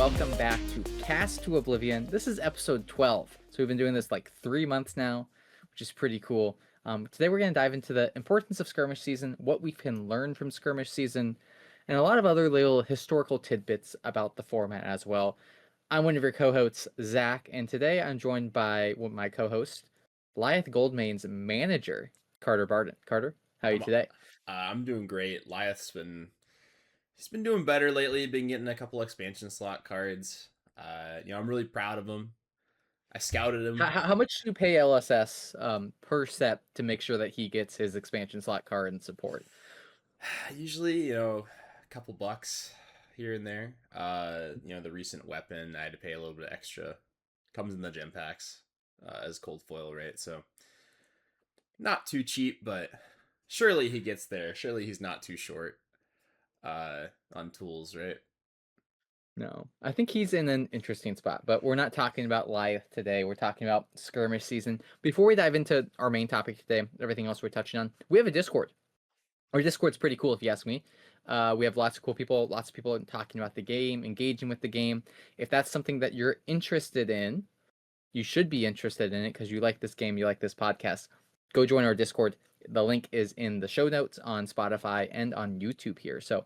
welcome back to Cast to Oblivion. This is episode 12. So we've been doing this like 3 months now, which is pretty cool. Today we're going to dive into the importance of Skirmish season, what we can learn from Skirmish season, and a lot of other little historical tidbits about the format as well. I'm one of your co-hosts, Zach, and today I'm joined by my co-host, Lyeth Goldmane's manager, Carter Barden. Carter, how are you I'm today? I'm doing great. He's been doing better lately. Been getting a couple expansion slot cards. I'm really proud of him. I scouted him. How much do you pay LSS per set to make sure that he gets his expansion slot card and support? Usually, a couple bucks here and there. The recent weapon I had to pay a little bit extra. Comes in the gem packs as cold foil, right? So not too cheap, but surely he gets there. Surely he's not too short on tools, right? No, I think he's in an interesting spot, but we're not talking about Lyeth today. We're talking about Skirmish season. Before we dive into our main topic today, everything else we're touching on, we have a Discord. Our Discord's pretty cool, if you ask me. We have lots of cool people, lots of people talking about the game, engaging with the game. If that's something that you're interested in, you should be interested in it because you like this game, you like this podcast. Go join our Discord. The link is in the show notes on Spotify and on YouTube here. So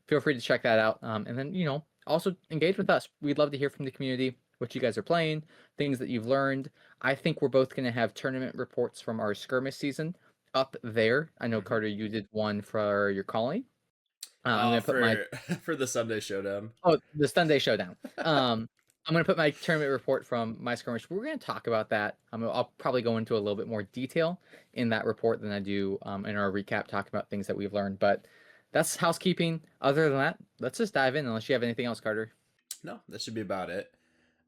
feel free to check that out. And then, also engage with us. We'd love to hear from the community, what you guys are playing, things that you've learned. I think we're both going to have tournament reports from our Skirmish season up there. I know, Mm-hmm. Carter, you did one for your colony. I'm going to put my For for the Sunday Showdown. the Sunday Showdown. I'm going to put my tournament report from my skirmish. We're going to talk about that. I'll probably go into a little bit more detail in that report than I do in our recap, talking about things that we've learned. But that's housekeeping. Other than that, let's just dive in, unless you have anything else, Carter. No, that should be about it.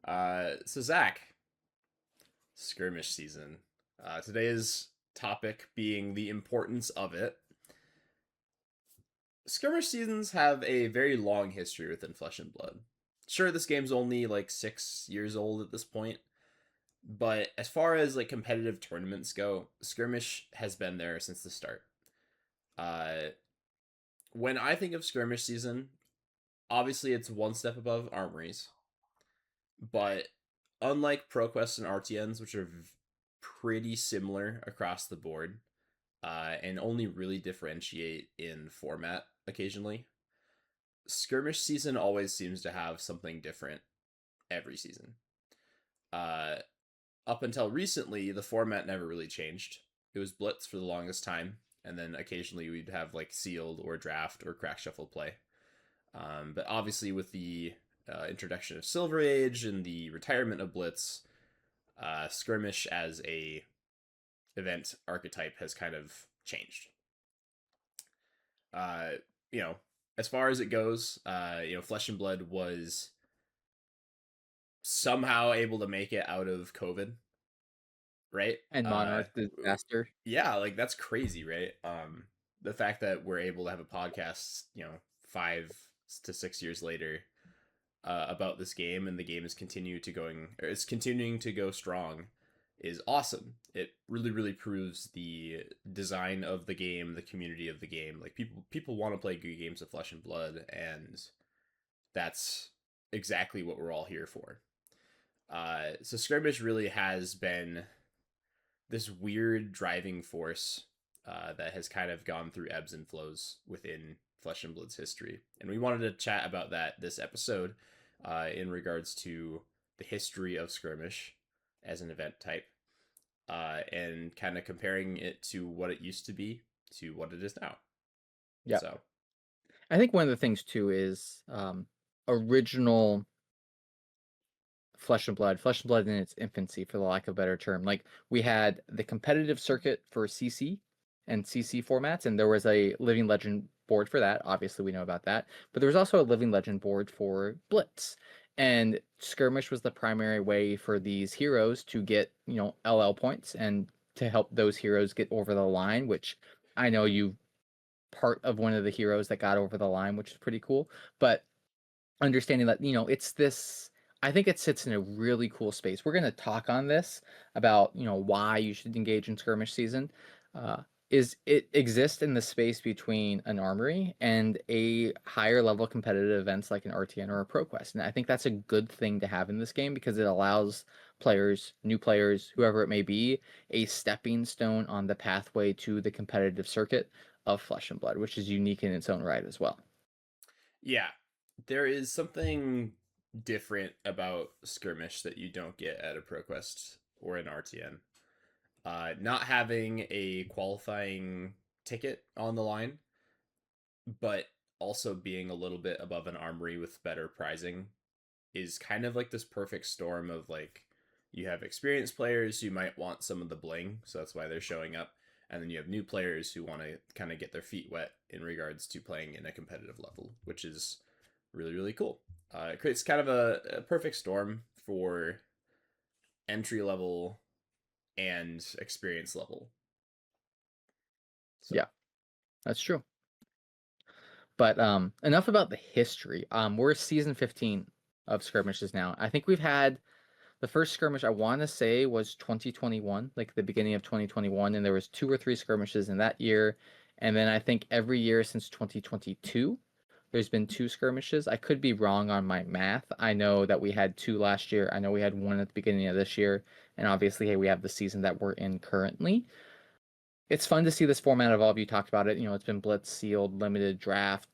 So Zach, skirmish season. Today's topic being the importance of it. Skirmish seasons have a very long history within Flesh and Blood. Sure, this game's only like 6 years old at this point, but as far as like competitive tournaments go, Skirmish has been there since the start. Uh, when I think of Skirmish season, obviously it's one step above Armories, but unlike ProQuest and RTNs, which are pretty similar across the board, and only really differentiate in format occasionally, Skirmish season always seems to have something different every season. Uh, Up until recently, the format never really changed. It was Blitz for the longest time, and then occasionally we'd have like sealed or draft or crack shuffle play. But obviously, with the introduction of Silver Age and the retirement of Blitz, Skirmish as a event archetype has kind of changed. Uh, you know, as far as it goes, Flesh and Blood was somehow able to make it out of COVID, right? And Monarch disaster. Yeah, like that's crazy, right? The fact that we're able to have a podcast, 5 to 6 years later, about this game, and the game is it's continuing to go strong, is awesome. It really, really proves the design of the game, the community of the game. Like people want to play good games of Flesh and Blood, and that's exactly what we're all here for. So Skirmish really has been this weird driving force that has kind of gone through ebbs and flows within Flesh and Blood's history. And we wanted to chat about that this episode in regards to the history of Skirmish as an event type, and kind of comparing it to what it used to be to what it is now. Yeah. So I think one of the things too is original Flesh and Blood in its infancy, for the lack of a better term. Like, we had the competitive circuit for CC and CC formats, and there was a Living Legend board for that. Obviously, we know about that. But there was also a Living Legend board for Blitz. And Skirmish was the primary way for these heroes to get, LL points and to help those heroes get over the line, which I know you part of one of the heroes that got over the line, which is pretty cool. But understanding that, it's this, I think it sits in a really cool space. We're going to talk on this about, why you should engage in Skirmish season. is it exists in the space between an armory and a higher level competitive events like an RTN or a ProQuest. And I think that's a good thing to have in this game because it allows players, new players, whoever it may be, a stepping stone on the pathway to the competitive circuit of Flesh and Blood, which is unique in its own right as well. Yeah, there is something different about Skirmish that you don't get at a ProQuest or an RTN. Not having a qualifying ticket on the line, but also being a little bit above an armory with better prizing is kind of like this perfect storm of like you have experienced players who might want some of the bling, so that's why they're showing up, and then you have new players who want to kind of get their feet wet in regards to playing in a competitive level, which is really really cool. It creates kind of a perfect storm for entry level and experience level. So Yeah, that's true. But enough about the history. We're season 15 of skirmishes now. I think we've had the first skirmish I want to say was 2021, like the beginning of 2021, and there was 2 or 3 skirmishes in that year. And then I think every year since 2022, there's been 2 skirmishes. I could be wrong on my math. I know that we had 2 last year. I know we had 1 at the beginning of this year, and obviously, hey, we have the season that we're in currently. It's fun to see this format evolve. You talked about it. You know, it's been blitz, sealed, limited, draft,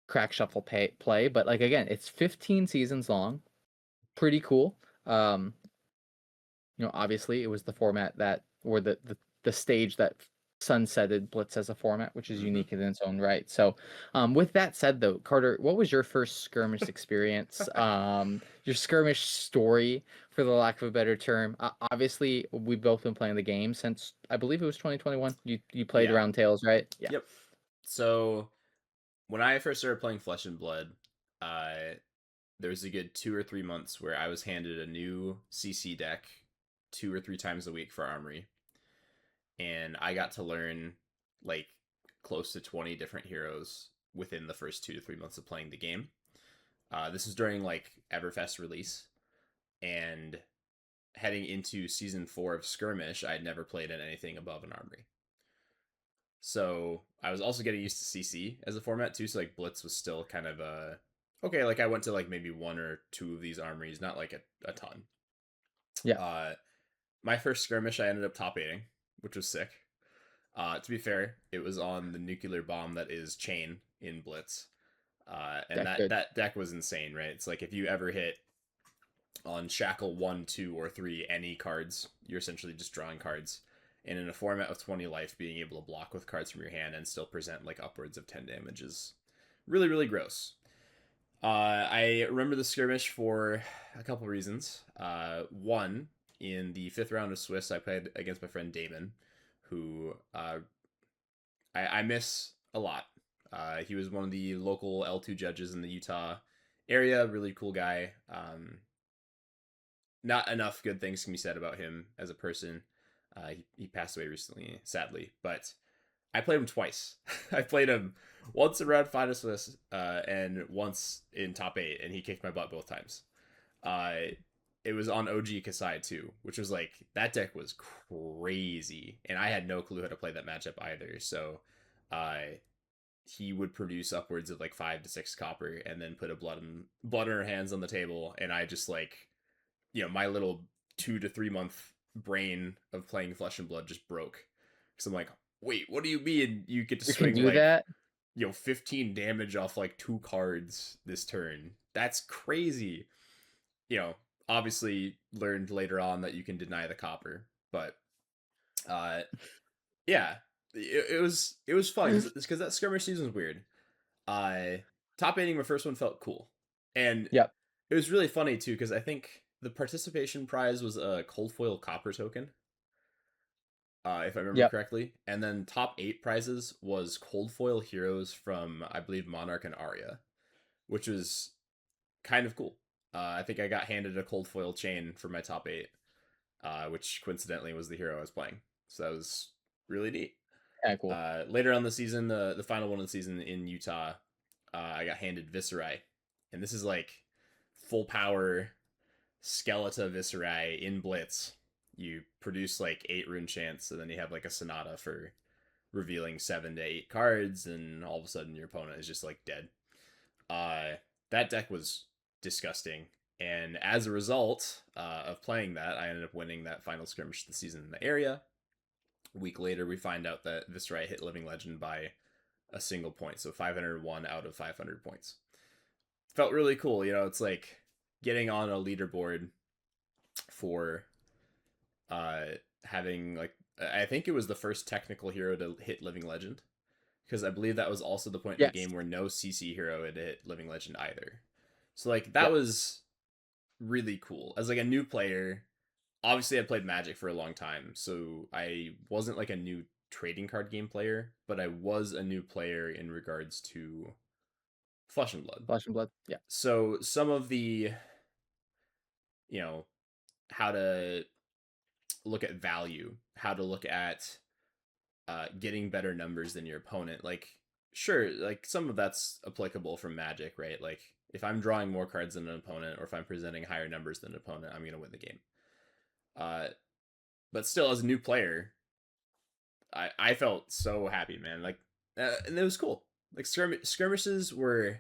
crack, shuffle, play. But like again, it's 15 seasons long. Pretty cool. Um, obviously, it was the format that, or the stage that sunsetted Blitz as a format, which is mm-hmm. unique in its own right. So, with that said, though, Carter, what was your first skirmish experience? Your skirmish story, for the lack of a better term. Obviously, we've both been playing the game since I believe it was 2021. You played Yeah. around Tails, right? Yeah. Yep. So when I first started playing Flesh and Blood, uh, there was a good 2 or 3 months where I was handed a new CC deck 2 or 3 times a week for Armory, and I got to learn like close to 20 different heroes within the first 2 to 3 months of playing the game. This was during like Everfest release, and heading into season 4 of Skirmish, I had never played in anything above an Armory. So I was also getting used to CC as a format too. So like Blitz was still kind of okay. Like I went to like maybe 1 or 2 of these armories, not like a ton. Yeah. Uh, my first skirmish, I ended up top 8ing, which was sick. To be fair, it was on the nuclear bomb that is Chain in Blitz, and Deck that good. that deck was insane, right? It's like if you ever hit on Shackle 1, 2, or 3 any cards, you're essentially just drawing cards. And in a format with 20 life, being able to block with cards from your hand and still present like upwards of 10 damage is really, really gross. I remember the skirmish for a couple reasons. One, in the 5th round of Swiss, I played against my friend Damon, who I miss a lot. He was one of the local L2 judges in the Utah area, really cool guy. Not enough good things can be said about him as a person. He passed away recently, sadly, but I played him twice. I played him once in round 5 of Swiss and once in top 8, and he kicked my butt both times. Uh, it was on OG Kasai too, which was like that deck was crazy, and I had no clue how to play that matchup either. So, he would produce upwards of like 5 to 6 copper, and then put a blood in her hands on the table, and I just like my little 2 to 3 month brain of playing Flesh and Blood just broke. Because I'm like, wait, what do you mean you get to You can swing do like, that. 15 damage off like 2 cards this turn? That's crazy. You know, obviously learned later on that you can deny the copper, but uh, yeah, it was fun because that skirmish season was weird. Uh, Top 8ing my first one felt cool, and Yep. it was really funny too because I think the participation prize was a cold foil copper token, if I remember Yep. correctly, and then top 8 prizes was cold foil heroes from I believe Monarch and Arya, which was kind of cool. I think I got handed a cold foil chain for my top 8, which coincidentally was the hero I was playing, so that was really neat. Kind of cool. Later on the season, the final one of the season in Utah, I got handed Viscerai, and this is like full power Skeleton Viscerai in Blitz. You produce like 8 rune chants, and then you have like a Sonata for revealing 7 to 8 cards, and all of a sudden your opponent is just like dead. That deck was disgusting, and as a result of playing that, I ended up winning that final skirmish of the season in the area. A week later, we find out that Viscerai hit Living Legend by a single point, so 501 out of 500 points. Felt really cool, you know. It's like getting on a leaderboard for uh having like, I think it was the first technical hero to hit Living Legend, because I believe that was also the point in the Yes. game where no CC hero had hit Living Legend either. So like that Yep. was really cool. As like a new player, obviously I played Magic for a long time, so I wasn't like a new trading card game player, but I was a new player in regards to Flesh and Blood. Flesh and Blood. Yeah. So some of the, you know, how to look at value, how to look at getting better numbers than your opponent. Like, sure, like some of that's applicable from Magic, right? Like, if I'm drawing more cards than an opponent, or if I'm presenting higher numbers than an opponent, I'm going to win the game. Uh, but still, as a new player, I felt so happy, man. Like, and it was cool. Like, skirmishes were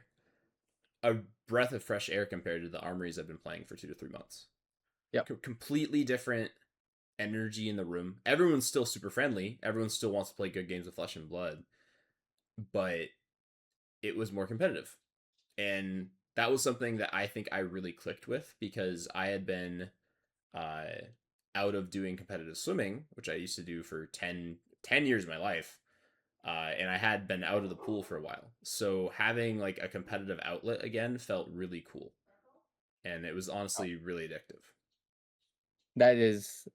a breath of fresh air compared to the armories I've been playing for 2 to 3 months. Yep. Completely different energy in the room. Everyone's still super friendly. Everyone still wants to play good games of Flesh and Blood, but it was more competitive. And that was something that I think I really clicked with, because I had been uh, out of doing competitive swimming, which I used to do for 10 years of my life. And I had been out of the pool for a while. So having like a competitive outlet again felt really cool. And it was honestly really addictive. That is,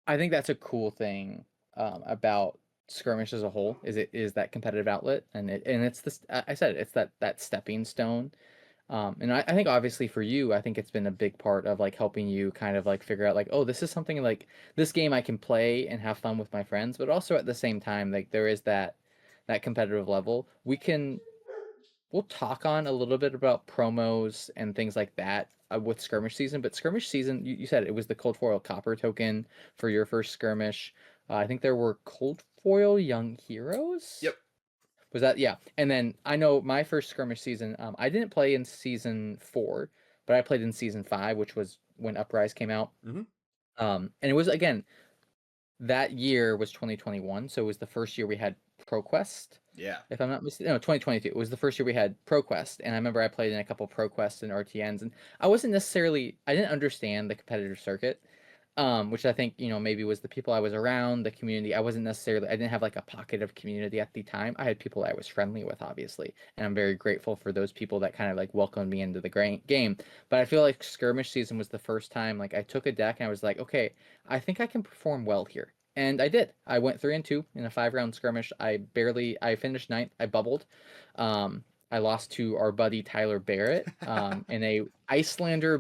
I think that's a cool thing about skirmish as a whole. Is it is that competitive outlet, and it's this. I said it's that stepping stone. And I think obviously for you, I think it's been a big part of like helping you kind of like figure out like, oh, this is something like this game I can play and have fun with my friends, but also at the same time, like there is that competitive level. We'll talk on a little bit about promos and things like that with skirmish season. But skirmish season, you said it was the cold foil copper token for your first skirmish. I think there were cold foil young heroes. Yep. Was that, yeah? And then I know my first skirmish season. I didn't play in season 4, but I played in season 5, which was when Uprise came out. Mm-hmm. And it was again that year was 2021, so it was the first year we had ProQuest. Yeah. If I'm not mistaken, no, 2022. It was the first year we had ProQuest, and I remember I played in a couple ProQuests and RTNs, and I didn't understand the competitive circuit, which I think maybe was the people I was around, the community. I didn't have like a pocket of community at the time. I had people I was friendly with, obviously, and I'm very grateful for those people that kind of like welcomed me into the game. But I feel like skirmish season was the first time like I took a deck and I was like, okay, I think I can perform well here. And I did. I went 3-2 in a 5-round skirmish. I finished ninth. I bubbled. I lost to our buddy Tyler Barrett in a Icelander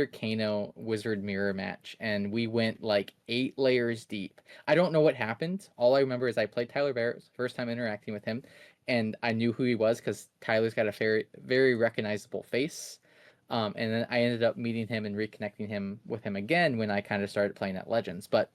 Kano Wizard mirror match, and we went like 8 layers deep. I don't know what happened. All I remember is I played Tyler Barrett, first time interacting with him, and I knew who he was because Tyler's got a very very recognizable face. And then I ended up meeting him and reconnecting him with him again when I kind of started playing at Legends. But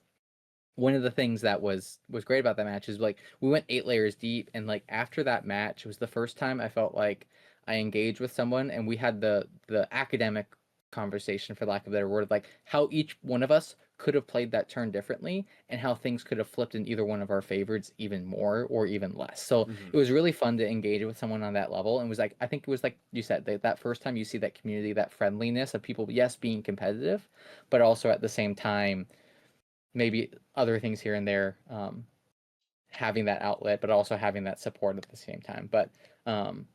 one of the things that was great about that match is like we went 8 layers deep, and like after that match it was the first time I felt like I engaged with someone and we had the academic conversation, for lack of a better word, like how each one of us could have played that turn differently and how things could have flipped in either one of our favorites even more or even less. So Mm-hmm. it was really fun to engage with someone on that level, and was like I think it was like you said that first time you see that community, that friendliness of people, yes, being competitive, but also at the same time maybe other things here and there, having that outlet, but also having that support at the same time. But um,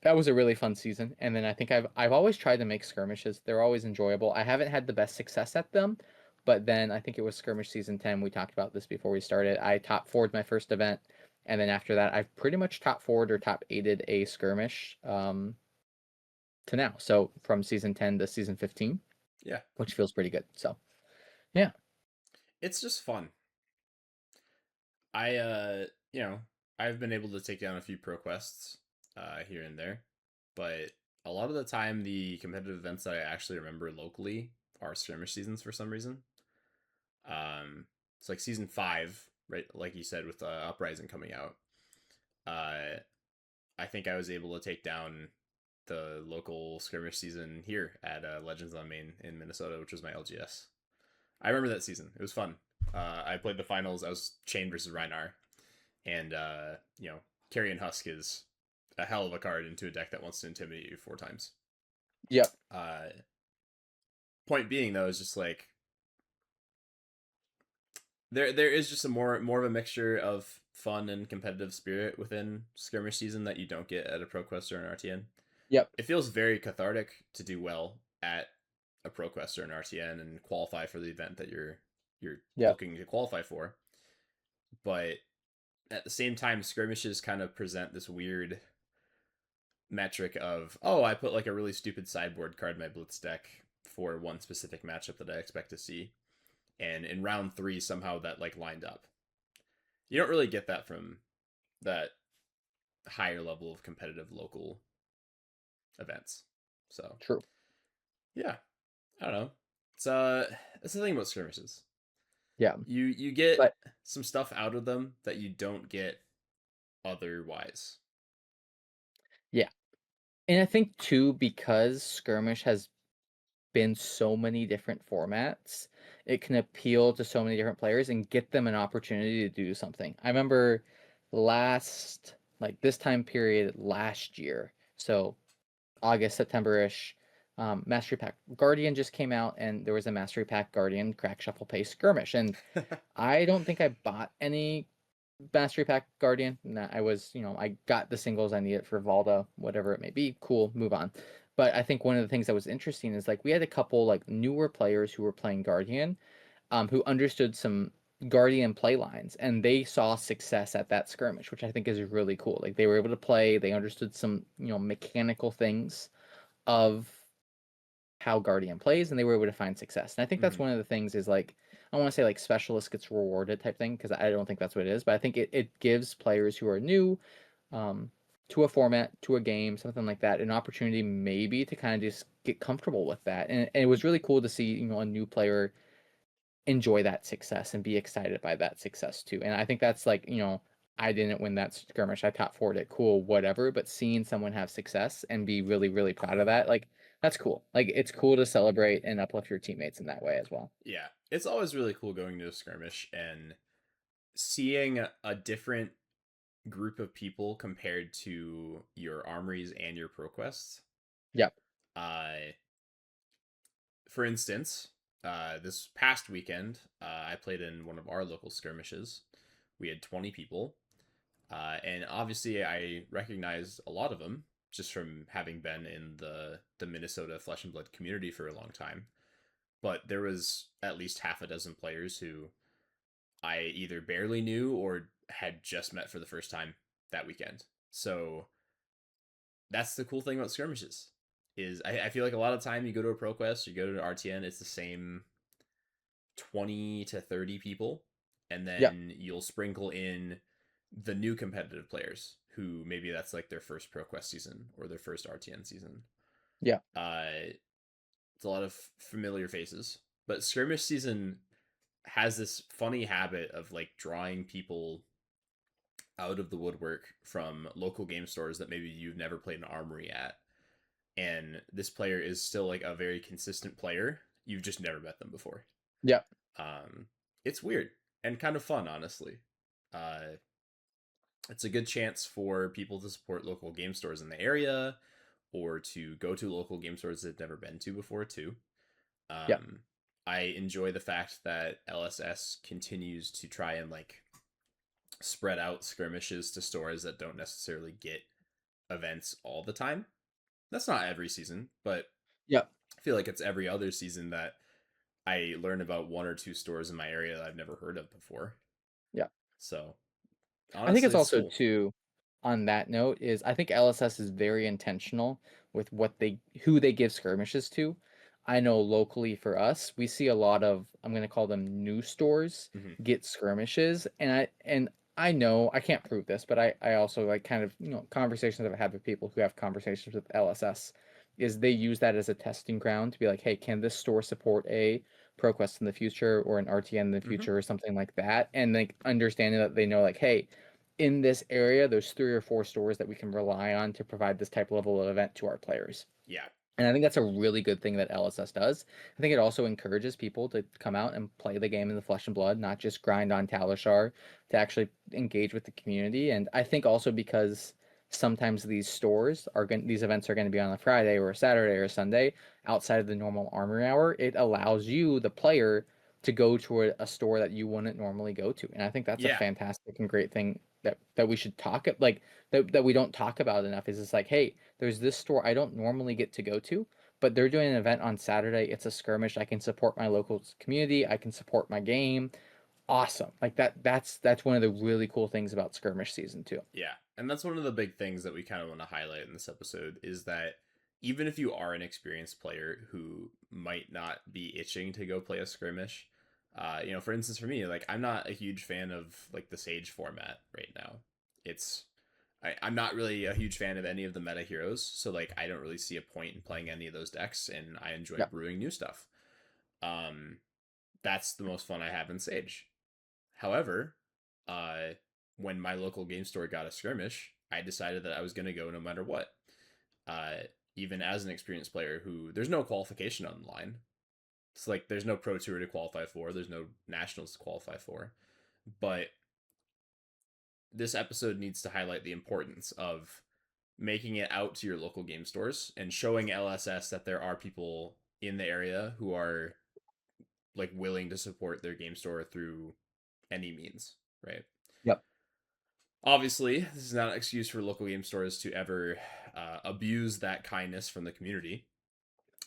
that was a really fun season. And then I think I've always tried to make skirmishes. They're always enjoyable. I haven't had the best success at them, but then I think it was skirmish season 10. We talked about this before we started. I top forward my first event, and then after that, I've pretty much top forward or top aided a skirmish to now. So from season 10 to season 15, Yeah. which feels pretty good. So yeah. It's just fun. You know, I've been able to take down a few pro quests here and there, but a lot of the time the competitive events that I actually remember locally are skirmish seasons for some reason. It's like season 5 right? Like you said, with Uprising coming out, uh, I think I was able to take down the local skirmish season here at Legends on Main in Minnesota, which was my LGS. I remember that season. It was fun. I played the finals. I was Chain versus Rhinar, and Carrion Husk is a hell of a card into a deck that wants to intimidate you 4 times. Yep. Uh, Point being though is just like there is just a more of a mixture of fun and competitive spirit within skirmish season that you don't get at a ProQuest or an RTN. Yep. It feels very cathartic to do well at a ProQuest or an RTN and qualify for the event that you're Yep. looking to qualify for. But at the same time, skirmishes kind of present this weird metric of, oh, I put like a really stupid sideboard card in my blitz deck for one specific matchup that I expect to see, and in round 3 somehow that like lined up. You don't really get that from that higher level of competitive local events. So True. yeah, I don't know. It's that's the thing about skirmishes. Yeah. You get But some stuff out of them that you don't get otherwise. yeah. And I think too, because Skirmish has been so many different formats, it can appeal to so many different players and get them an opportunity to do something. I remember like this time period last year, so August, September-ish, Mastery Pack Guardian just came out, and there was a Mastery Pack Guardian Crack Shuffle Paste Skirmish, and I don't think I bought any Mastery Pack Guardian. Nah, I got the singles I needed for Valda, whatever it may be. Cool, move on. But I think one of the things that was interesting is like we had a couple like newer players who were playing Guardian, who understood some Guardian play lines, and they saw success at that skirmish, which I think is really cool. Like they were able to play, they understood some mechanical things of how Guardian plays, and they were able to find success. And I think that's Mm-hmm. one of the things is like I want to say like specialist gets rewarded type thing because I don't think that's what it is, but I think it gives players who are new um, to a format, to a game, something like that, an opportunity maybe to kind of just get comfortable with that. And it was really cool to see a new player enjoy that success and be excited by that success too. And I think that's like I didn't win that skirmish. I top forward it, cool, whatever. But seeing someone have success and be really, really proud of that, like that's cool. Like it's cool to celebrate and uplift your teammates in that way as well. Yeah, it's always really cool going to a skirmish and seeing a different group of people compared to your armories and your ProQuests. Yep. Uh, for instance, this past weekend, I played in one of our local skirmishes. We had 20 people, and obviously I recognized a lot of them just from having been in the Minnesota Flesh and Blood community for a long time. But there was at least half a dozen players who I either barely knew or had just met for the first time that weekend. So that's the cool thing about skirmishes. Is I feel like a lot of time you go to a ProQuest, you go to an RTN, it's the same 20 to 30 people, and Yep. then you'll sprinkle in the new competitive players who maybe that's like their first ProQuest season or their first RTN season. Yep. It's a lot of familiar faces, but skirmish season has this funny habit of like drawing people out of the woodwork from local game stores that maybe you've never played an armory at. And this player is still like a very consistent player. You've just never met them before. Yep. Um, it's weird and kind of fun, honestly. Uh, it's a good chance for people to support local game stores in the area or to go to local game stores they've never been to before, too. Yep. Um, I enjoy the fact that LSS continues to try and like spread out skirmishes to stores that don't necessarily get events all the time. That's not every season, but Yep. I feel like it's every other season that I learn about one or two stores in my area that I've never heard of before. Yep. So I think honestly, it's it's also cool. too on that note is I think LSS is very intentional with who they give skirmishes to. I know locally for us, we see a lot of I'm going to call them new stores Hmm. get skirmishes, and I know I can't prove this, but I also like kind of conversations I've had with people who have conversations with LSS is they use that as a testing ground to be like, hey, can this store support a ProQuest in the future or an RTN in the Mm-hmm. future or something like that, and like understanding that they know like, hey, in this area, there's 3 or 4 stores that we can rely on to provide this type of level of event to our players. Yeah. And I think that's a really good thing that LSS does. I think it also encourages people to come out and play the game in the flesh and blood, not just grind on Talishar, to actually engage with the community. And I think also because sometimes these events are going to be on a Friday or a Saturday or a Sunday outside of the normal armory hour, it allows you, the player, to go to a store that you wouldn't normally go to. And I think that's a Yeah. fantastic and great thing that we should that we don't talk about enough. Is it's like, hey, there's this store I don't normally get to go to, but they're doing an event on Saturday. It's a skirmish. I can support my local community. I can support my game. Awesome. Like that's one of the really cool things about skirmish season 2. Yeah. And that's one of the big things that we kind of want to highlight in this episode is that even if you are an experienced player who might not be itching to go play a skirmish, for instance, for me, like I'm not a huge fan of like the Sage format right now. It's I'm not really a huge fan of any of the meta heroes, so like I don't really see a point in playing any of those decks, and I enjoy Yep. brewing new stuff. Um, that's the most fun I have in Sage. However, uh, when my local game store got a skirmish, I decided that I was going to go no matter what. Uh, Even as an experienced player who there's no qualification on the line. It's like there's no pro tour to qualify for, there's no nationals to qualify for. But this episode needs to highlight the importance of making it out to your local game stores and showing LSS that there are people in the area who are like willing to support their game store through any means, right? Yep. Obviously, this is not an excuse for local game stores to ever abuse that kindness from the community,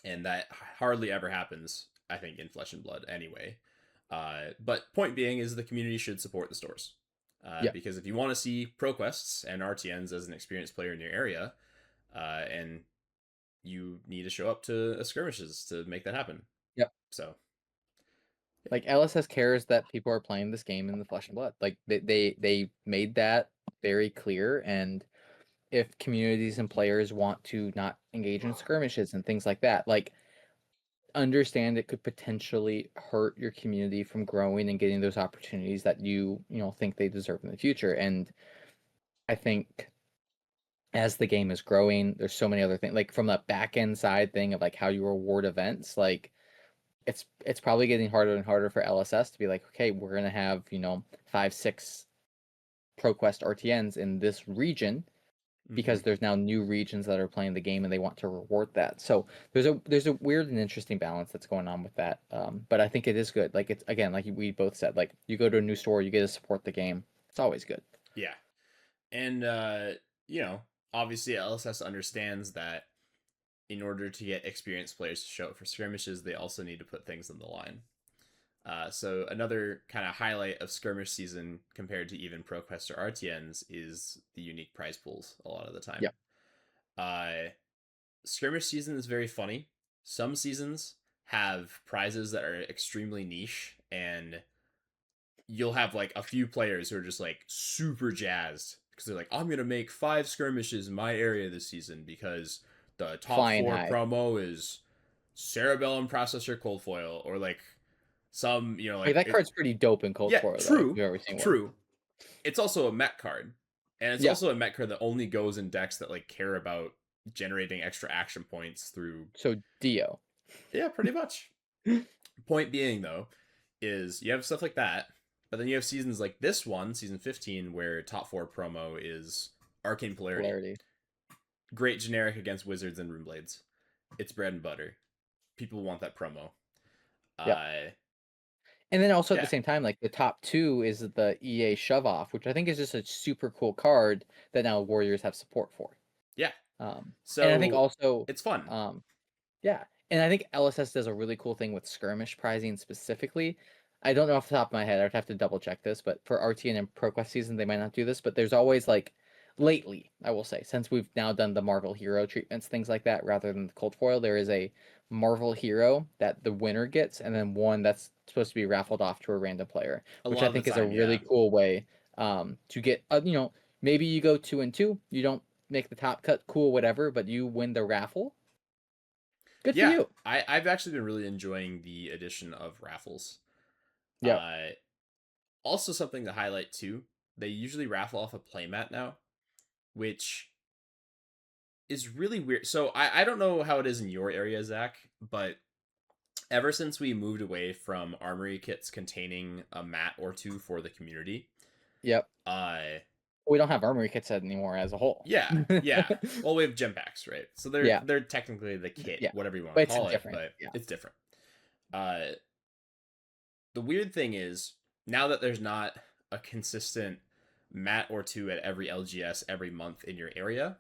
and that hardly ever happens, I think, in Flesh and Blood anyway. But point being is the community should support the stores. Yep. Because if you want to see ProQuests and RTNs as an experienced player in your area, and you need to show up to skirmishes to make that happen. Yep. So, yeah. Like LSS cares that people are playing this game in the flesh and blood. Like they made that very clear. And if communities and players want to not engage in skirmishes and things like that, like understand it could potentially hurt your community from growing and getting those opportunities that you think they deserve in the future. And I think as the game is growing, there's so many other things, like from the back end side thing of like how you reward events, like it's probably getting harder and harder for LSS to be like, okay, we're gonna have 5, 6 ProQuest RTNs in this region because there's now new regions that are playing the game and they want to reward that. So there's a weird and interesting balance that's going on with that. But I think it is good. Like it's again, like we both said, like you go to a new store, you get to support the game. It's always good. Yeah. And, obviously LSS understands that in order to get experienced players to show up for skirmishes, they also need to put things on the line. So another kind of highlight of skirmish season compared to even ProQuest or RTNs is the unique prize pools a lot of the time. Yep. Skirmish season is very funny. Some seasons have prizes that are extremely niche, and you'll have like a few players who are just like super jazzed because they're like, I'm gonna make 5 skirmishes in my area this season because the top Flying 4 high. promo is Cerebellum Processor Cold Foil, or like some, Hey, that card's pretty dope in Cold yeah, Foil though, if true, you've ever seen one. true. It's also a Met card, and it's Yeah. also a Met card that only goes in decks that like care about generating extra action points through. So Dio. Yeah, pretty much. Point being though, is you have stuff like that, but then you have seasons like this one, season 15, where top 4 promo is Arcane Polarity. Great generic against Wizards and Runeblades. It's bread and butter. People want that promo. Yeah. And then also at Yeah. the same time, like the top 2 is the EA Shove Off, which I think is just a super cool card that now Warriors have support for. Yeah. And I think So also it's fun. Yeah, and I think LSS does a really cool thing with skirmish prizing specifically. I don't know off the top of my head. I'd have to double check this, but for RTN and ProQuest season, they might not do this. But there's always like, lately, I will say, since we've now done the Marvel hero treatments, things like that, rather than the cold foil, there is a Marvel hero that the winner gets, and then one that's supposed to be raffled off to a random player, A which lot I of the think is a time, really yeah. cool way to get, maybe you go 2 and 2, you don't make the top cut, cool, whatever, but you win the raffle. Good for Yeah, you. I've actually been really enjoying the addition of raffles. Yep. Uh, Also something to highlight too. They usually raffle off a playmat now, which is really weird. So I don't know how it is in your area, Zach, but ever since we moved away from armory kits containing a mat or two for the community, Yep. uh, We don't have armory kits anymore as a whole. yeah. Well, we have gem packs, right? So they're Yeah. they're technically the kit, Yeah. whatever you want But to it's call it, different. but Yeah. it's different. Uh, the weird thing is now that there's not a consistent mat or two at every LGS every month in your area,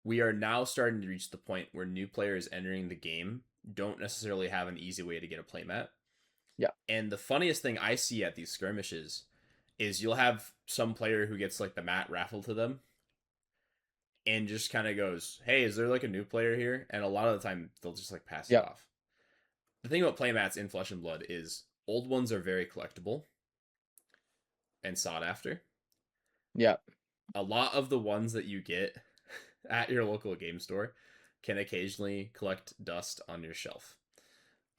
we are now starting to reach the point where new players entering the game don't necessarily have an easy way to get a playmat. Yeah. And the funniest thing I see at these skirmishes is you'll have some player who gets like the mat raffled to them and just kind of goes, "Hey, is there like a new player here?" And a lot of the time they'll just like pass it Yep. off. The thing about playmats in Flesh and Blood is old ones are very collectible and sought after. Yep. A lot of the ones that you get at your local game store can occasionally collect dust on your shelf.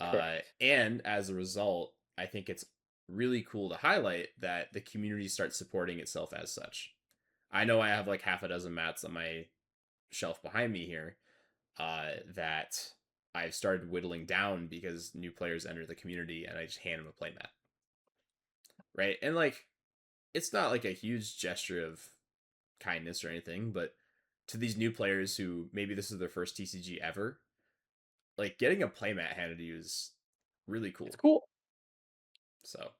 Correct. And as a result, I think it's really cool to highlight that the community starts supporting itself as such. I know I have like half a dozen mats on my shelf behind me here that I've started whittling down because new players enter the community and I just hand them a playmat. Right. And like, it's not like a huge gesture of kindness or anything, but to these new players who maybe this is their first TCG ever, like getting a playmat handed to you is really It's cool. cool. So kind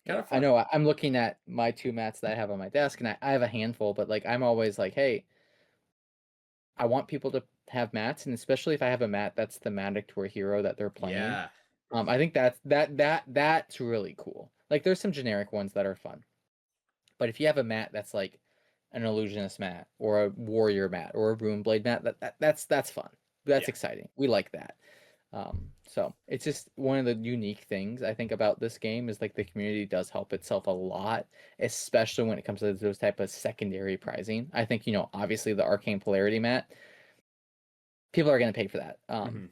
Yeah, of I fun. know. I'm looking at my two mats that I have on my desk, and I have a handful, but like I'm always like, hey, I want people to have mats, and especially if I have a mat that's thematic to a hero that they're playing. Yeah. I think that's really cool. Like there's some generic ones that are fun. But if you have a mat that's like an illusionist mat or a warrior mat or a rune blade mat, that's fun. That's Yeah. exciting. We like that. So it's just one of the unique things I think about this game is like the community does help itself a lot, especially when it comes to those type of secondary prizing. I think, obviously the arcane polarity mat, people are going to pay for that. Hmm.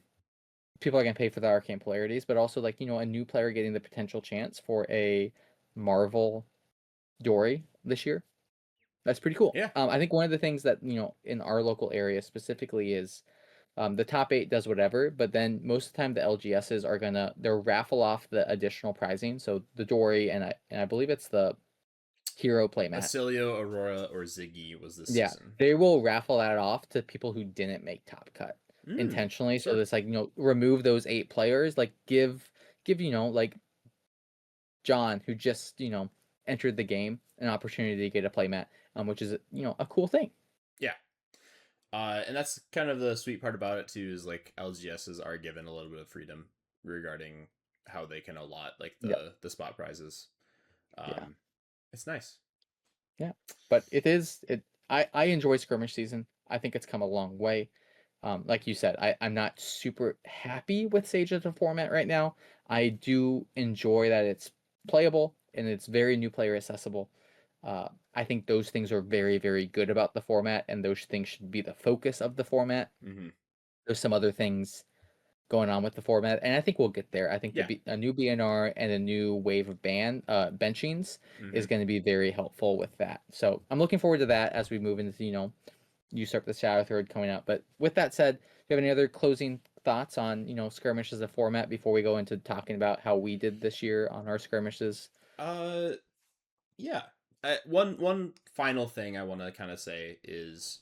People are going to pay for the arcane polarities, but also like, a new player getting the potential chance for a Marvel Dory this year. That's pretty cool. Yeah. I think one of the things that, in our local area specifically is the top 8 does whatever, but then most of the time the LGSs are they'll raffle off the additional prizing. So the Dory and I believe it's the hero playmat. Oscilio, Aurora, or Ziggy was this Yeah, season. they will raffle that off to people who didn't make top cut Mm, intentionally. So sure. it's like, remove those 8 players, like give like John who just, entered the game an opportunity to get a playmat, which is, a cool thing. Yeah. And that's kind of the sweet part about it too, is like LGSs are given a little bit of freedom regarding how they can allot like Yep. the spot prizes. Yeah. It's nice. Yeah, but I enjoy skirmish season. I think it's come a long way. Like you said, I'm not super happy with Sage as a format right now. I do enjoy that it's playable and it's very new player accessible. I think those things are very, very good about the format, and those things should be the focus of the format. Hmm. There's some other things going on with the format, and I think we'll get there. I think Yeah. a new BNR and a new wave of benchings is Hmm. going to be very helpful with that. So I'm looking forward to that as we move into usurp the Shadow Third coming up. But with that said, do you have any other closing thoughts on skirmish as a format before we go into talking about how we did this year on our skirmishes? Uh, yeah. One final thing I want to kind of say is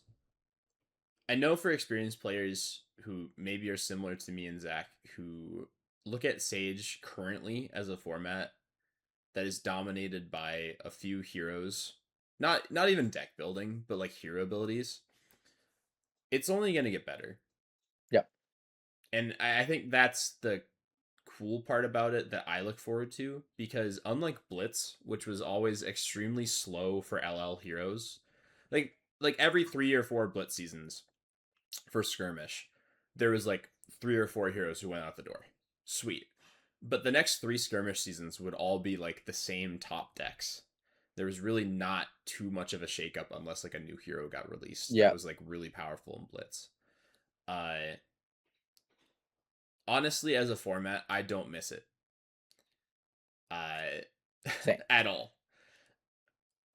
I know for experienced players who maybe are similar to me and Zach, who look at Sage currently as a format that is dominated by a few heroes, not even deck building, but like hero abilities. It's only going to get better, Yep. and I think that's the cool part about it that I look forward to, because unlike Blitz, which was always extremely slow for LL heroes, like every 3 or 4 Blitz seasons for Skirmish, there was like 3 or 4 heroes who went out the door. Sweet. But the next 3 Skirmish seasons would all be like the same top decks. There was really not too much of a shakeup unless like a new hero got released that Yep. was like really powerful in Blitz. Uh, Honestly, as a format, I don't miss it. Uh, Same. at all.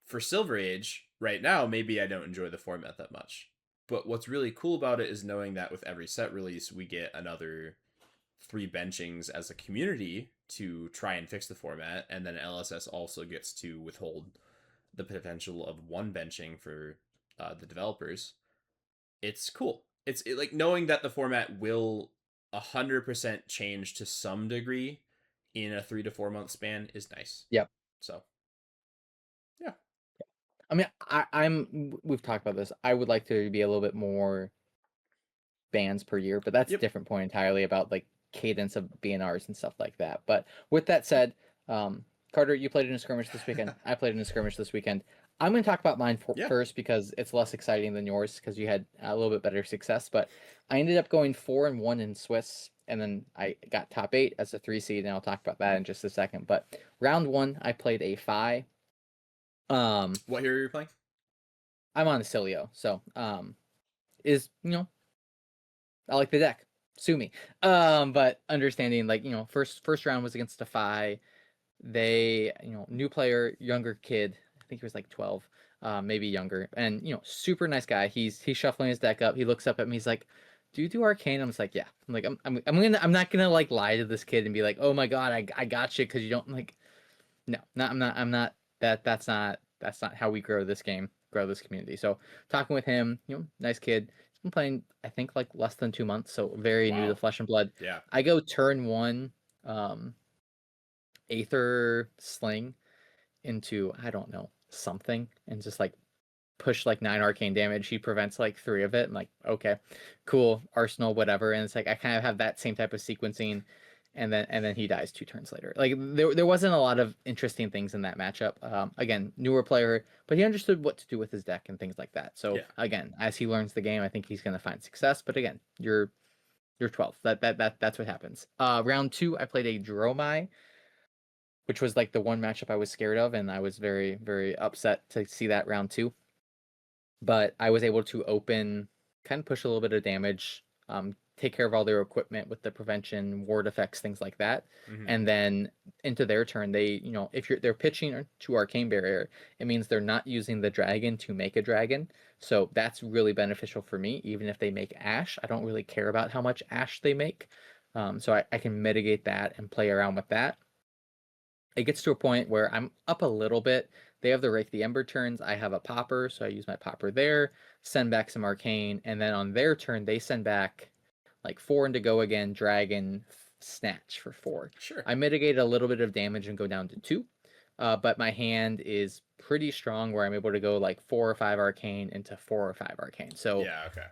For Silver Age, right now, maybe I don't enjoy the format that much. But what's really cool about it is knowing that with every set release, we get another 3 benchings as a community to try and fix the format, and then LSS also gets to withhold the potential of 1 benching for the developers. It's cool. Like knowing that the format will 100% change to some degree in a 3 to 4 month span is nice. Yep. So yeah. I mean, we've talked about this. I would like to be a little bit more bans per year, but that's a Yep. different point entirely about like cadence of BNRs and stuff like that. But with that said, Carter, you played in a skirmish this weekend. I played in a skirmish this weekend. I'm going to talk about mine Yeah. first because it's less exciting than yours because you had a little bit better success. But I ended up going 4-1 in Swiss, and then I got top 8 as a 3 seed, and I'll talk about that in just a second. But round 1, I played a Phi. What hero are you playing? I'm on Oscilio, so is I like the deck. Sue me. But understanding like, first round was against a Phi. They, new player, younger kid. I think he was like 12, maybe younger. And, super nice guy. He's shuffling his deck up. He looks up at me. He's like, "Do you do arcane?" I'm just like, "Yeah." I'm like, I'm not gonna like lie to this kid and be like, "Oh my god, I got you," because you don't like. No, I'm not. That's not how we grow this game, grow this community. So talking with him, nice kid. He's been playing, I think, like less than 2 months, so very new to Wow. Flesh and Blood. Yeah. I go turn 1, um, Aether Sling into, I don't know, something, and just like push like 9 arcane damage. He prevents like 3 of it. I'm like, okay, cool, Arsenal, whatever. And it's like I kind of have that same type of sequencing, and then he dies 2 turns later. Like there wasn't a lot of interesting things in that matchup. Again, newer player, but he understood what to do with his deck and things like that. So Yeah. again, as he learns the game, I think he's gonna find success. But again, you're 12. That's what happens. Round 2, I played a Dromai, which was like the one matchup I was scared of, and I was very, very upset to see that round 2. But I was able to open, kind of push a little bit of damage, take care of all their equipment with the prevention, ward effects, things like that. Mm-hmm. And then into their turn, they, if they're pitching to Arcane Barrier, it means they're not using the dragon to make a dragon. So that's really beneficial for me. Even if they make Ash, I don't really care about how much Ash they make. So I can mitigate that and play around with that. It gets to a point where I'm up a little bit. They have the Rake the Ember turns. I have a Popper, so I use my Popper there, send back some Arcane, and then on their turn, they send back like 4 and to go again, Dragon, Snatch for 4. Sure. I mitigate a little bit of damage and go down to 2, but my hand is pretty strong where I'm able to go like 4 or 5 Arcane into 4 or 5 Arcane. So Yeah. Okay.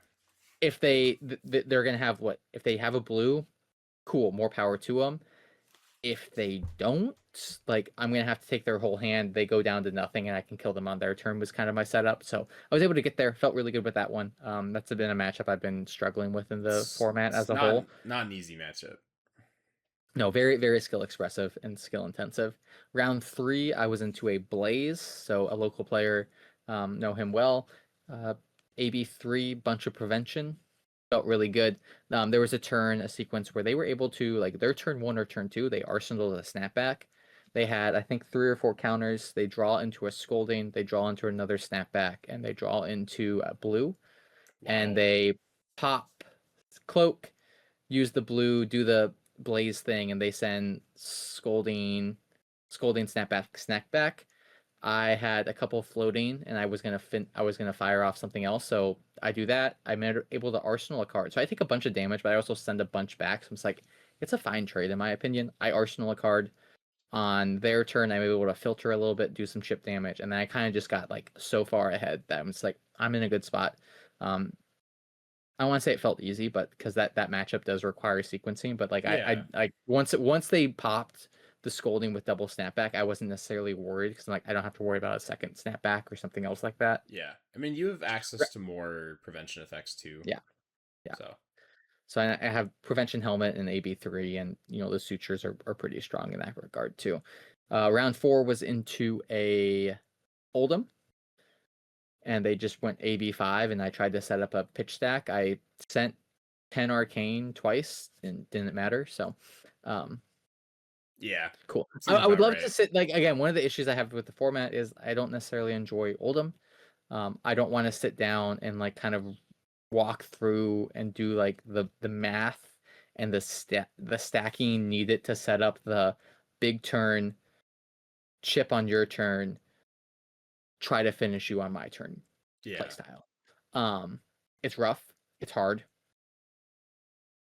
if they're gonna have what if they have a blue, cool, more power to them. If they don't, like I'm gonna have to take their whole hand. They go down to nothing, and I can kill them on their turn. Was kind of my setup. So I was able to get there. Felt really good with that one. That's been a matchup I've been struggling with in the format It's as a whole. not an easy matchup. No, very very skill expressive and skill intensive. Round 3, I was into a Blaze, so a local player, know him well. Uh, AB3, bunch of prevention. Felt really good. There was a sequence where they were able to, like their turn 1 or turn 2, they arsenaled a snapback. They had, I think, 3 or 4 counters. They draw into a scolding, they draw into another snapback, and they draw into a blue. And Wow. they pop cloak, use the blue, do the blaze thing, and they send scolding, snapback, snackback. I had a couple floating, and I was gonna fire off something else. So I do that. I'm able to arsenal a card. So I take a bunch of damage, but I also send a bunch back. So it's like it's a fine trade in my opinion. I arsenal a card on their turn. I'm able to filter a little bit, do some chip damage, and then I kind of just got like so far ahead that I'm just like I'm in a good spot. Um, I want to say it felt easy, but because that matchup does require sequencing. But like Yeah. I once they popped the scolding with double snapback, I wasn't necessarily worried because like I don't have to worry about a second snapback or something else like that. Yeah. I mean, you have access to more prevention effects too. Yeah, yeah. So So I have prevention helmet and AB3, and the sutures are pretty strong in that regard too. Round 4 was into a Oldham, and they just went AB5, and I tried to set up a pitch stack. I sent 10 arcane twice and didn't matter. So, um, Yeah, cool. that I, seems I would about love to right. sit like again. One of the issues I have with the format is I don't necessarily enjoy Oldham. I don't want to sit down and like kind of walk through and do like the math and the stacking needed to set up the big turn, chip on your turn, try to finish you on my turn Yeah, playstyle. Um, it's rough. It's hard.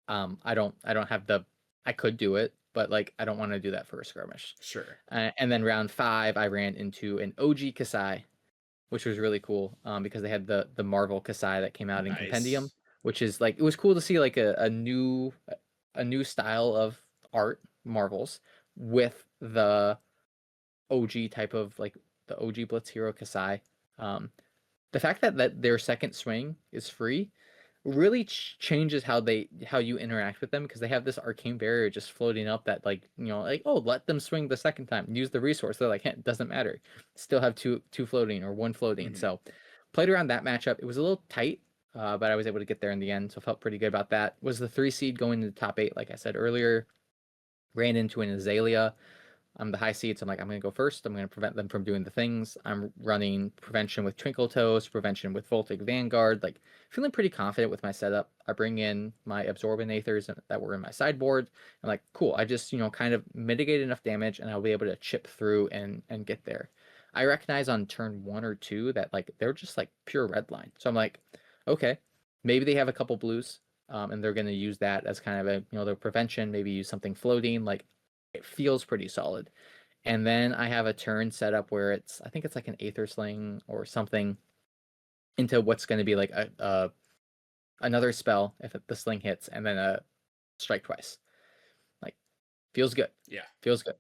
I don't have the I could do it, but like I don't want to do that for a skirmish. sure. And then round 5, I ran into an OG Kasai, which was really cool because they had the Marvel Kasai that came out in Compendium, Nice. which is like it was cool to see like a new style of art Marvels with the OG type of like the OG Blitz Hero Kasai. Um, the fact that their second swing is free really changes how you interact with them because they have this arcane barrier just floating up that like like oh let them swing the second time use the resource they're like it doesn't matter still have two floating or one floating Hmm. so played around that matchup it was a little tight but I was able to get there in the end so felt pretty good about that was the 3 seed going to the top 8 like I said earlier ran into an Azalea. I'm the high seed, so I'm like, I'm going to go first. I'm going to prevent them from doing the things. I'm running prevention with Twinkle Toes, prevention with Voltic Vanguard, like feeling pretty confident with my setup. I bring in my Absorbinathers that were in my sideboard. I'm like, cool, I just, kind of mitigate enough damage and I'll be able to chip through and get there. I recognize on turn 1 or 2 that like they're just like pure red line. So I'm like, okay, maybe they have a couple blues. And they're going to use that as kind of a, their prevention, maybe use something floating. Like it feels pretty solid. And then I have a turn set up where I think it's like an Aether Sling or something into what's going to be like a another spell if the sling hits, and then a strike twice. Like feels good, Yeah. feels good.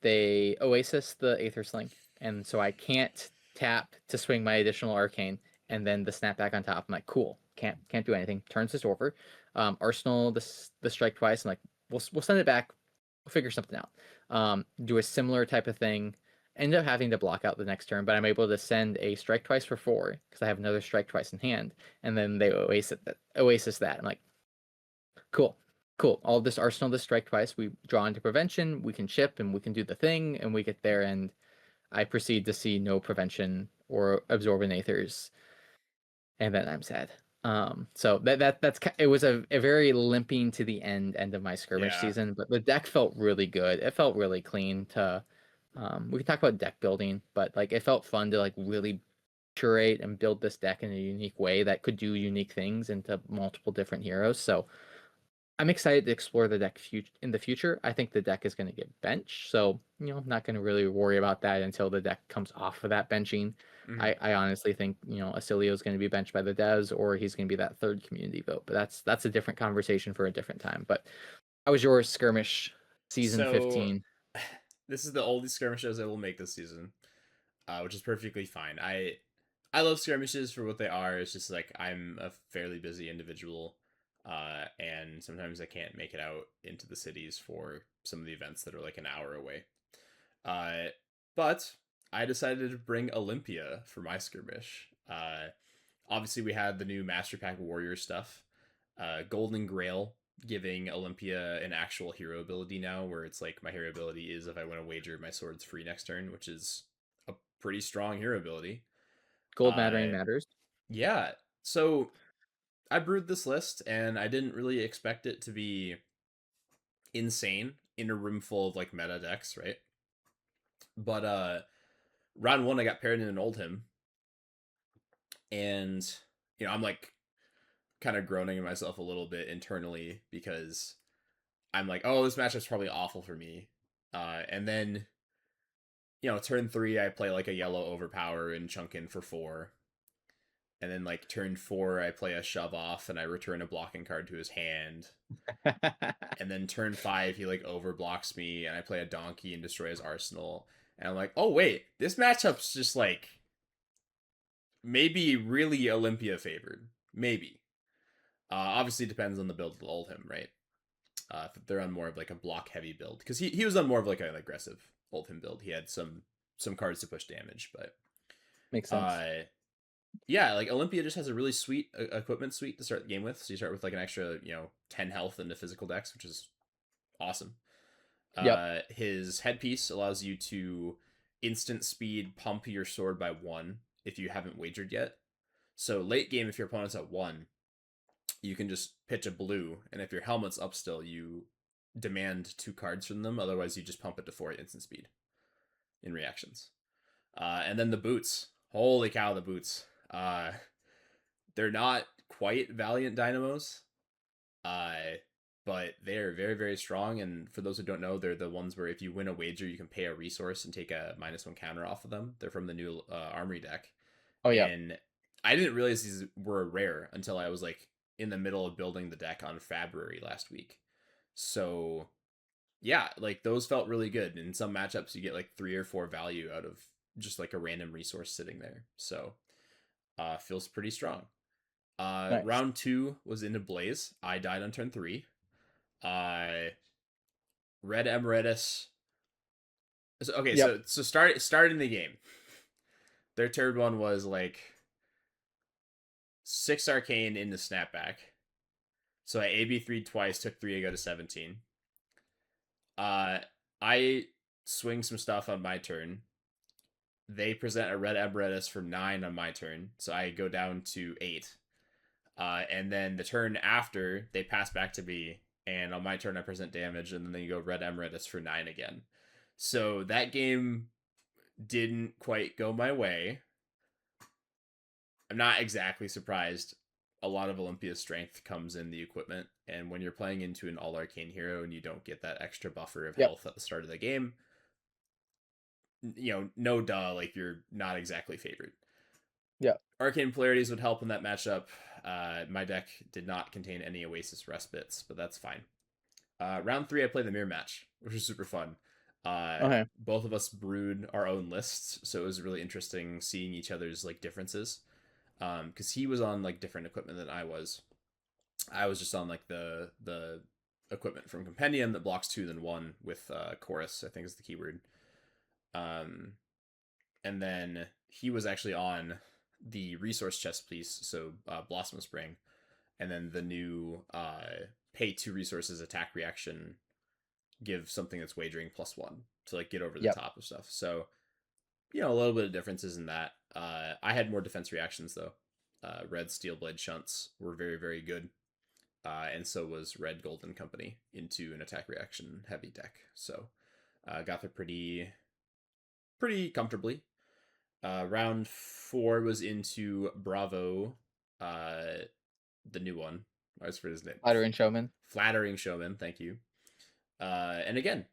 They Oasis the Aether Sling, and so I can't tap to swing my additional arcane, and then the snapback on top. I'm like, cool, can't do anything. Turns this over. Arsenal the strike twice. I'm like, we'll send it back. We'll figure something out. Do a similar type of thing. End up having to block out the next turn, but I'm able to send a strike twice for 4 because I have another strike twice in hand, and then they Oasis that. I'm like, cool. Cool. All of this arsenal, this strike twice. We draw into prevention. We can chip and we can do the thing, and we get there. And I proceed to see no prevention or absorbinathers, and then I'm sad. So it was a very limping to the end of my skirmish Yeah. season, but the deck felt really good. It felt really clean to. We can talk about deck building, but like it felt fun to like really curate and build this deck in a unique way that could do unique things into multiple different heroes. So I'm excited to explore the deck in the future. I think the deck is going to get benched, so not going to really worry about that until the deck comes off of that benching. Hmm. I honestly think Oscilio is going to be benched by the devs, or he's going to be that third community vote. But that's a different conversation for a different time. But how was your skirmish season So 15? this is the oldest skirmishes I will make this season, which is perfectly fine. I love skirmishes for what they are. It's just like I'm a fairly busy individual, and sometimes I can't make it out into the cities for some of the events that are like an hour away. Uh, but I decided to bring Olympia for my skirmish. Obviously, we had the new Master Pack Warrior stuff. Golden Grail giving Olympia an actual hero ability now, where it's like my hero ability is if I win a wager, my sword's free next turn, which is a pretty strong hero ability. Gold mattering Uh, matters. yeah. So I brewed this list, and I didn't really expect it to be insane in a room full of like meta decks, right? But round 1, I got paired in an Oldhim, and I'm like kind of groaning at myself a little bit internally because I'm like, oh, this matchup's probably awful for me. And then turn 3, I play like a yellow overpower and chunk in for 4. And then like turn 4, I play a shove off and I return a blocking card to his hand. And then turn 5, he like overblocks me and I play a donkey and destroy his arsenal. And I'm like, oh wait, this matchup's just like maybe really Olympia favored. Maybe. Obviously depends on the build of Oldhim, right? If they're on more of like a block heavy build, because he was on more of like an aggressive Oldhim build. He had some cards to push damage, but Makes sense. uh, Yeah, like Olympia just has a really sweet equipment suite to start the game with. So you start with like an extra, 10 health into physical dex, which is awesome. Yep. His headpiece allows you to instant speed pump your sword by 1 if you haven't wagered yet. So late game, if your opponent's at 1, you can just pitch a blue, and if your helmet's up still, you demand 2 cards from them. Otherwise, you just pump it to 4 instant speed in reactions. And then the boots. Holy cow, the boots. They're not quite Valiant Dynamos, uh, but they're very, very strong. And for those who don't know, they're the ones where if you win a wager, you can pay a resource and take a -1 counter off of them. They're from the new Armory deck. Oh yeah. And I didn't realize these were rare until I was like in the middle of building the deck on February last week. So yeah, like those felt really good. In some matchups, you get like 3 or 4 value out of just like a random resource sitting there. So feels pretty strong. Nice. Round 2 was into Blaze. I died on turn 3. Uh, Red Emeritus. So, okay, Yep. so starting the game. Their turn 1 was like 6 Arcane into Snapback. So I AB3 twice, took 3 to go to 17. I swing some stuff on my turn. They present a Red Emeritus for 9 on my turn, so I go down to 8. And then the turn after, they pass back to me, and on my turn I present damage, and then they go Red Emeritus for 9 again. So that game didn't quite go my way. I'm not exactly surprised. A lot of Olympia's strength comes in the equipment, and when you're playing into an all arcane hero and you don't get that extra buffer of Yep. health at the start of the game, no duh, like you're not exactly favored. Yep. Arcane polarities would help in that matchup. My deck did not contain any Oasis respites, but that's fine. Round 3, I played the mirror match, which was super fun. Okay. Both of us brewed our own lists, so it was really interesting seeing each other's like differences. Because he was on like different equipment than I was. I was just on like the equipment from Compendium that blocks 2 than 1 with Chorus, I think is the keyword. Um, and then he was actually on the resource chest piece, so Blossom Spring, and then the new pay 2 resources attack reaction, give something that's wagering +1 to like get over the Yep. top of stuff. So a little bit of differences in that. I had more defense reactions though. Red Steel Blade Shunts were very, very good. And so was Red Golden Company into an attack reaction heavy deck. So got there pretty comfortably. Round 4 was into Bravo, the new one. I was for his name. Flattering showman. Flattering Showman, thank you. And again,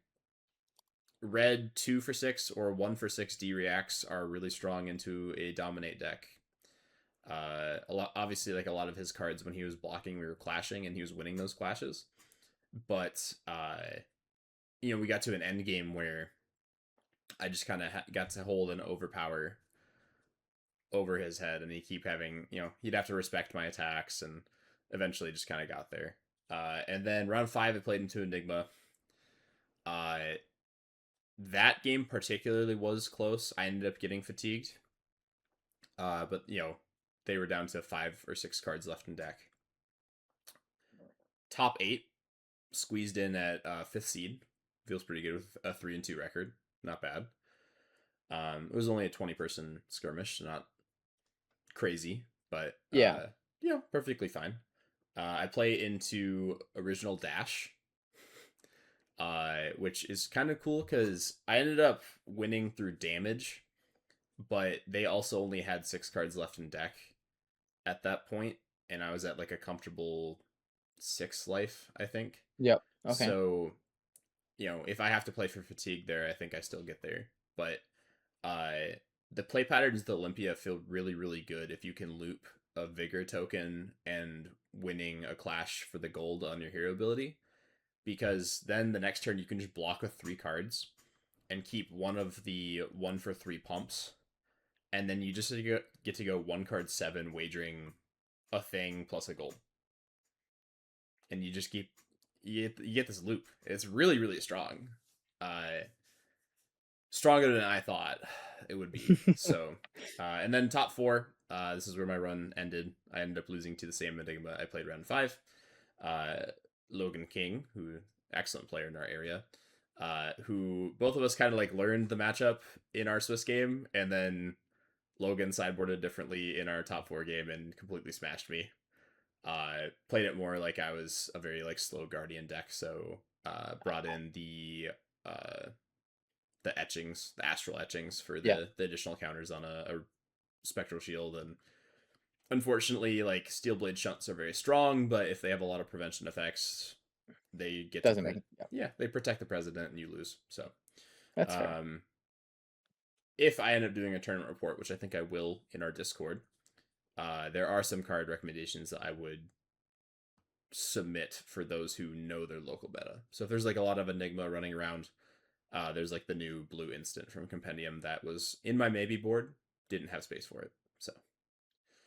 red 2 for 6 or 1 for 6 D reacts are really strong into a dominate deck. Obviously, like a lot of his cards when he was blocking, we were clashing and he was winning those clashes. But we got to an end game where I just kind of got to hold an overpower over his head, and he keep having, he'd have to respect my attacks, and eventually just kind of got there. And then round 5, I played into Enigma. That game particularly was close. I ended up getting fatigued. But they were down to 5 or 6 cards left in deck. Top 8 squeezed in at 5th seed. Feels pretty good with a 3-2 record. Not bad. It was only a 20-person skirmish, not crazy, but Yeah. perfectly fine. I play into Original Dash, which is kind of cool because I ended up winning through damage, but they also only had 6 cards left in deck at that point, and I was at like a comfortable 6 life, I think. Yep. Okay. So, if I have to play for fatigue there, I think I still get there. But the play patterns of the Olympia feel really, really good if you can loop a Vigor token and winning a clash for the gold on your hero ability. Because then the next turn you can just block with 3 cards and keep one of the 1 for 3 pumps. And then you just get to go 1 card 7 wagering a thing plus a gold. And you just keep you get this loop. It's really, really strong. Stronger than I thought it would be. So and then top 4, This is where my run ended. I ended up losing to the same Enigma I played round 5. Uh, Logan King, who excellent player in our area, who both of us kind of like learned the matchup in our Swiss game, and then Logan sideboarded differently in our top 4 game and completely smashed me. Played it more like I was a very like slow Guardian deck, so brought in uh, the etchings, the astral etchings for Yeah, the additional counters on a spectral shield, and unfortunately, like steel blade shunts are very strong, but if they have a lot of prevention effects, they get to doesn't make yeah, yeah, they protect the president and you lose. So that's fair. um if I end up doing a tournament report, which I think I will in our Discord, there are some card recommendations that I would submit for those who know their local meta. So if there's like a lot of Enigma running around, there's like the new blue instant from Compendium that was in my maybe board, didn't have space for it. So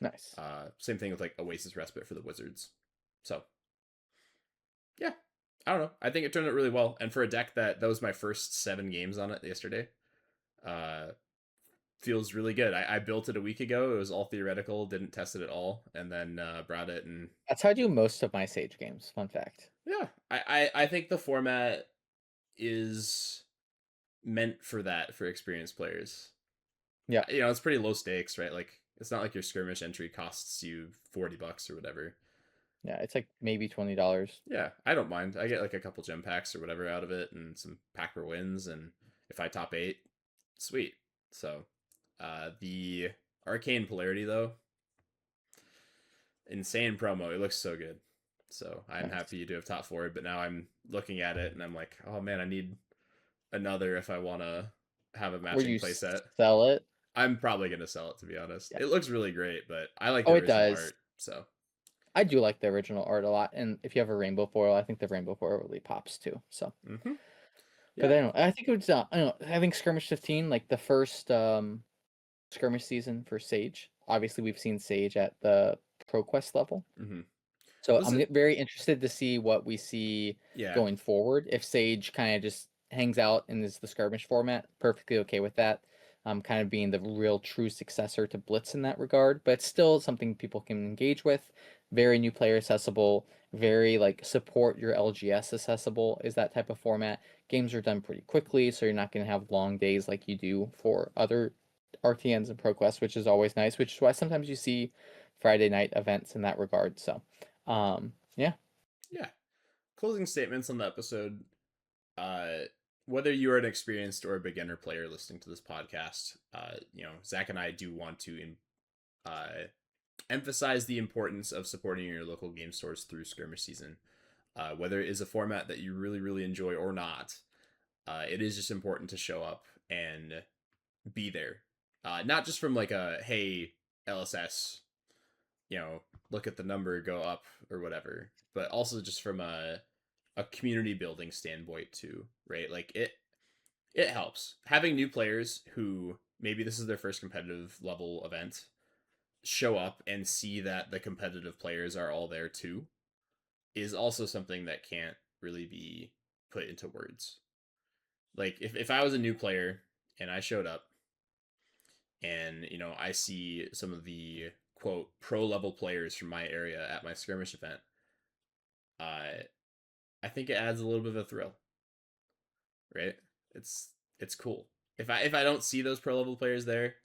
Nice. same thing with like Oasis Respite for the Wizards. So yeah, I don't know. I think it turned out really well, and for a deck that was my first 7 games on it yesterday, uh, feels really good. I built it a week ago. It was all theoretical, didn't test it at all, and then brought it and That's how I do most of my Sage games. Fun fact. yeah, I think the format is meant for that for experienced players. Yeah, You know, it's pretty low stakes, right? Like it's not like your skirmish entry costs you $40 or whatever. yeah, it's like maybe $20. Yeah, I don't mind. I get like a couple gem packs or whatever out of it and some packer wins, and if I top 8, sweet. So the arcane polarity though, insane promo. It looks so good. So I'm Nice. happy to have top 4, but now I'm looking at it and I'm like, oh man, I need another if I want to have a Where matching you playset. sell it? I'm probably gonna sell it, to be honest. Yeah. It looks really great, but I like the Oh, it original does. art. So I do like the original art a lot, and if you have a rainbow foil, I think the rainbow foil really pops too. So, but yeah. I don't. I think it was. I don't know. I think Skirmish 15, like the first Skirmish season for Sage. Obviously, we've seen Sage at the ProQuest level. hmm So Was I'm it? very interested to see what we see Yeah. going forward. If Sage kind of just hangs out and is the skirmish format, perfectly okay with that. Kind of being the real true successor to Blitz in that regard, but it's still something people can engage with. Very new player accessible, very like support your LGS accessible is that type of format. Games are done pretty quickly, so you're not going to have long days like you do for other RTNs and ProQuest, which is always nice, which is why sometimes you see Friday night events in that regard. So yeah, Yeah. Closing statements on the episode. Uh, whether you are an experienced or a beginner player listening to this podcast, you know, Zach and I do want to uh, emphasize the importance of supporting your local game stores through skirmish season. Whether it is a format that you really, really enjoy or not, it is just important to show up and be there. Not just from like a, hey, LSS, you know, look at the number go up or whatever, but also just from a community building standpoint too, right? Like it helps having new players who maybe this is their first competitive level event show up and see that the competitive players are all there too is also something that can't really be put into words. Like if I was a new player and I showed up and you know I see some of the quote pro level players from my area at my skirmish event, uh, I think it adds a little bit of a thrill, right? It's cool. If I don't see those pro level players there,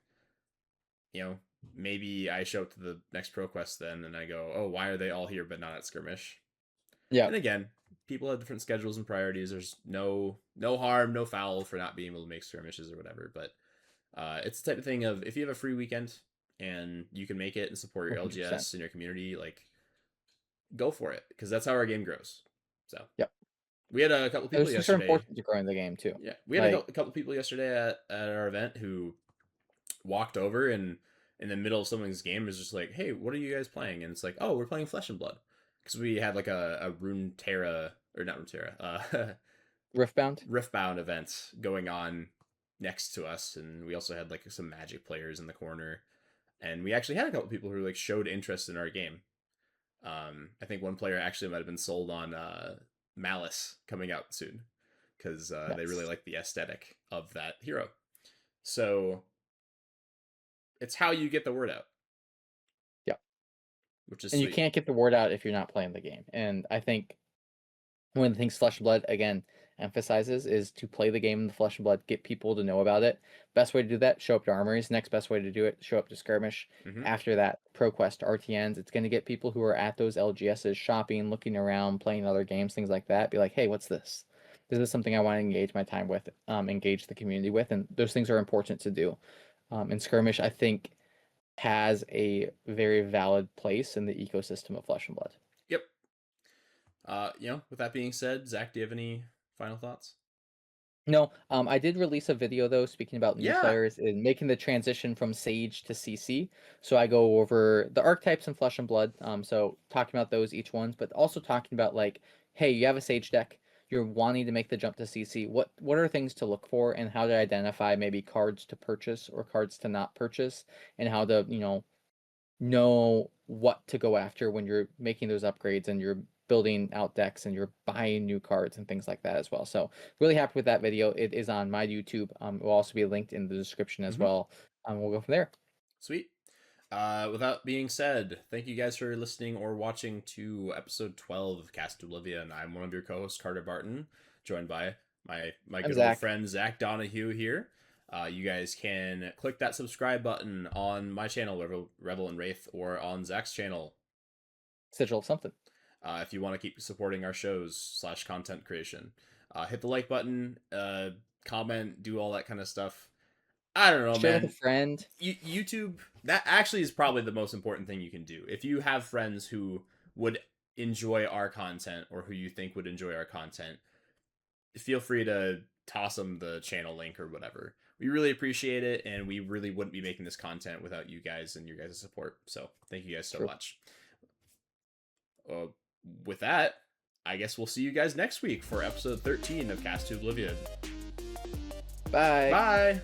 you know, maybe I show up to the next pro quest then and I go, oh, why are they all here but not at skirmish? yeah, And again, people have different schedules and priorities. There's no harm, no foul for not being able to make skirmishes or whatever. But it's the type of thing of if you have a free weekend and you can make it and support your 100%. LGS and your community, like go for it because that's how our game grows. So Yep. we had a couple people Those things are yesterday. important to growing the game too. Yeah, we had Like a couple people yesterday at our event who walked over and in the middle of someone's game is just like, "Hey, what are you guys playing?" And it's like, "Oh, we're playing Flesh and Blood," because we had like a Rune Terra or not Rune Terra, Riftbound. Riftbound event going on next to us, and we also had like some Magic players in the corner, and we actually had a couple people who like showed interest in our game. I think one player actually might have been sold on Malice coming out soon because they really Nice. like the aesthetic of that hero. So it's how you get the word out. which is And you sweet. can't get the word out if you're not playing the game. And I think one of the things Flesh and Blood again emphasizes is to play the game in the Flesh and Blood, get people to know about it. Best way to do that, show up to armories. Next best way to do it, show up to Skirmish. Hmm. After that, ProQuest, RTNs. It's going to get people who are at those LGSs shopping, looking around, playing other games, things like that. Be like, hey, what's this? This is something I want to engage my time with, engage the community with, and those things are important to do. And Skirmish, I think, has a very valid place in the ecosystem of Flesh and Blood. Yep. With that being said, Zach, do you have any final thoughts? No, I did release a video though, speaking about new Yeah. players and making the transition from Sage to CC. So I go over the archetypes in Flesh and Blood. So talking about those each ones, but also talking about like, hey, you have a Sage deck, you're wanting to make the jump to CC. What are things to look for, and how to identify maybe cards to purchase or cards to not purchase, and how to know what to go after when you're making those upgrades and you're building out decks and you're buying new cards and things like that as well. So really happy with that video. It is on my YouTube. It will also be linked in the description as Hmm. well. We'll go from there. Sweet. With that being said, thank you guys for listening or watching to episode 12 of Cast Oblivion. I'm one of your co-hosts, Carter Barton, joined by my I'm good old Zach. friend Zach Donahue here. You guys can click that subscribe button on my channel, Revel and Wraith, or on Zach's channel Sigil of something. if you want to keep supporting our shows / content creation. Hit the like button, comment, do all that kind of stuff. I don't know, Share with a man. friend. YouTube, that actually is probably the most important thing you can do. If you have friends who would enjoy our content or who you think would enjoy our content, feel free to toss them the channel link or whatever. We really appreciate it, and we really wouldn't be making this content without you guys and your guys' support. So thank you guys so True. much. Uh, with that, I guess we'll see you guys next week for episode 13 of Cast to Oblivion. Bye. Bye!